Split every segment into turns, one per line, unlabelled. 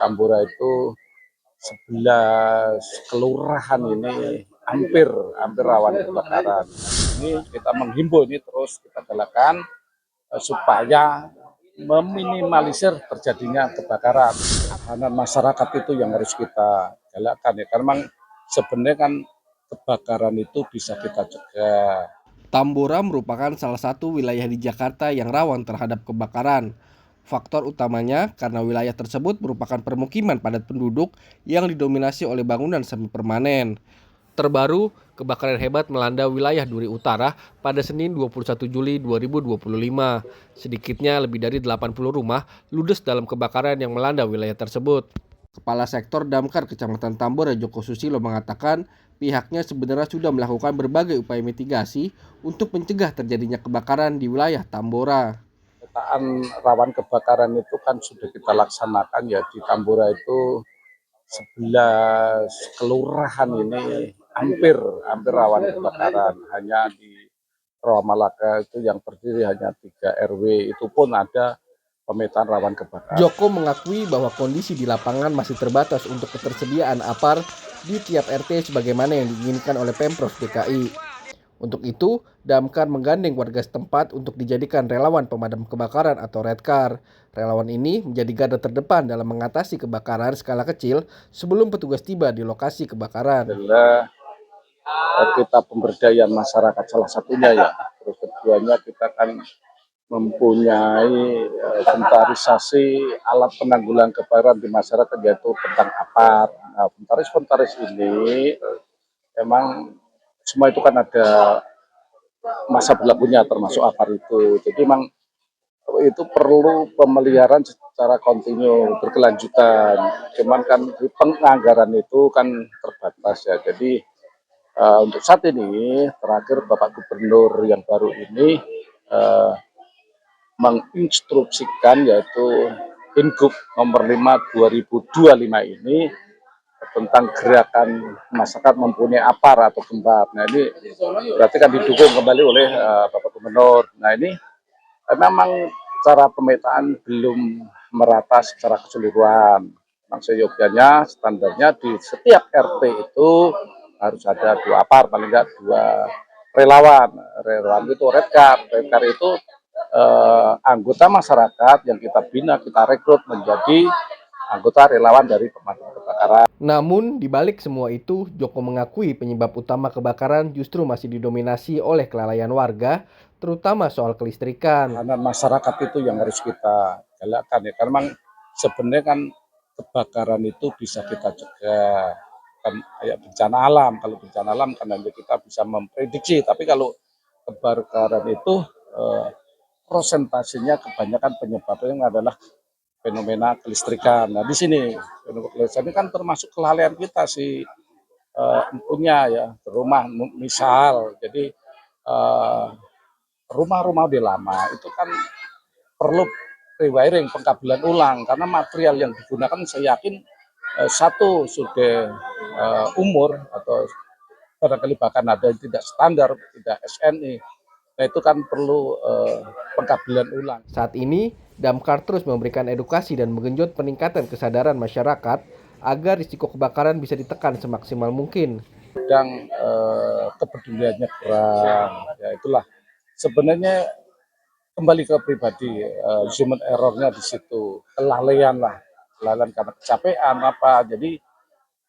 Tambora itu 11 kelurahan ini hampir rawan kebakaran. Ini kita menghimbau ini terus kita galakan supaya meminimalisir terjadinya kebakaran. Karena masyarakat itu yang harus kita galakkan ya, karena memang sebenarnya kan kebakaran itu bisa kita cegah.
Tambora merupakan salah satu wilayah di Jakarta yang rawan terhadap kebakaran. Faktor utamanya karena wilayah tersebut merupakan permukiman padat penduduk yang didominasi oleh bangunan semi permanen. Terbaru, kebakaran hebat melanda wilayah Duri Utara pada Senin 21 Juli 2025. Sedikitnya lebih dari 80 rumah ludes dalam kebakaran yang melanda wilayah tersebut. Kepala Sektor Damkar Kecamatan Tambora Joko Susilo mengatakan pihaknya sebenarnya sudah melakukan berbagai upaya mitigasi untuk mencegah terjadinya kebakaran di wilayah Tambora.
Pemetaan rawan kebakaran itu kan sudah kita laksanakan ya di Tambora itu 11 kelurahan ini hampir rawan kebakaran. Hanya di Rawamalaka itu yang terdiri hanya 3 RW, itu pun ada pemetaan rawan kebakaran.
Joko mengakui bahwa kondisi di lapangan masih terbatas untuk ketersediaan APAR di tiap RT sebagaimana yang diinginkan oleh Pemprov DKI. Untuk itu, Damkar menggandeng warga setempat untuk dijadikan relawan pemadam kebakaran atau Redcar. Relawan ini menjadi garda terdepan dalam mengatasi kebakaran skala kecil sebelum petugas tiba di lokasi kebakaran.
Adalah kita pemberdayaan masyarakat salah satunya ya. Terus keduanya kita kan mempunyai inventarisasi alat penanggulangan kebakaran di masyarakat yaitu tentang APAR. Nah, inventaris ini memang semua itu kan ada masa berlakunya termasuk APAR itu. Jadi memang itu perlu pemeliharaan secara kontinu berkelanjutan. Cuman kan penganggaran itu kan terbatas ya. Jadi untuk saat ini terakhir Bapak Gubernur yang baru ini menginstruksikan yaitu Ingup nomor 5 2025 ini tentang gerakan masyarakat mempunyai APAR atau gembar. Nah ini berarti kan didukung kembali oleh Bapak Gubernur. Nah ini memang cara pemetaan belum merata secara keseluruhan. Memang seyogyanya standarnya di setiap RT itu harus ada 2 APAR, paling enggak 2 relawan. Relawan itu Redcar. Redcar itu anggota masyarakat yang kita bina, kita rekrut menjadi anggota relawan dari pemadam kebakaran.
Namun, di balik semua itu, Joko mengakui penyebab utama kebakaran justru masih didominasi oleh kelalaian warga, terutama soal kelistrikan.
Karena masyarakat itu yang harus kita galakkan ya, karena memang sebenarnya kan kebakaran itu bisa kita cegah, kan kayak bencana alam. Kalau bencana alam kan nanti kita bisa memprediksi, tapi kalau kebakaran itu prosentasenya kebanyakan penyebabnya adalah fenomena kelistrikan. Nah di sini fenomena kelistrikan ini kan termasuk kelalaian kita si punya ya rumah misal. Jadi rumah-rumah udah lama itu kan perlu rewiring, pengkabelan ulang karena material yang digunakan saya yakin satu sudah umur atau barangkali bahkan ada yang tidak standar, tidak SNI. Nah itu kan perlu pengkabelan ulang.
Saat ini, Damkar terus memberikan edukasi dan menggenjot peningkatan kesadaran masyarakat agar risiko kebakaran bisa ditekan semaksimal mungkin.
Kadang kepeduliannya kurang, ya itulah sebenarnya kembali ke pribadi, human errornya di situ, kelalaian karena kecapean apa, jadi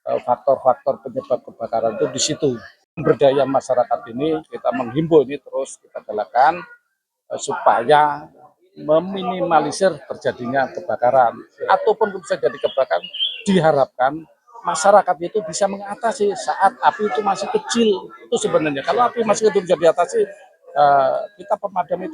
faktor-faktor penyebab kebakaran itu di situ. Pemberdayaan masyarakat ini kita menghimbau ini terus kita galakan supaya meminimalisir terjadinya kebakaran ataupun bisa jadi kebakaran diharapkan masyarakat itu bisa mengatasi saat api itu masih kecil itu sebenarnya kalau api masih kecil bisa diatasi kita pemadam itu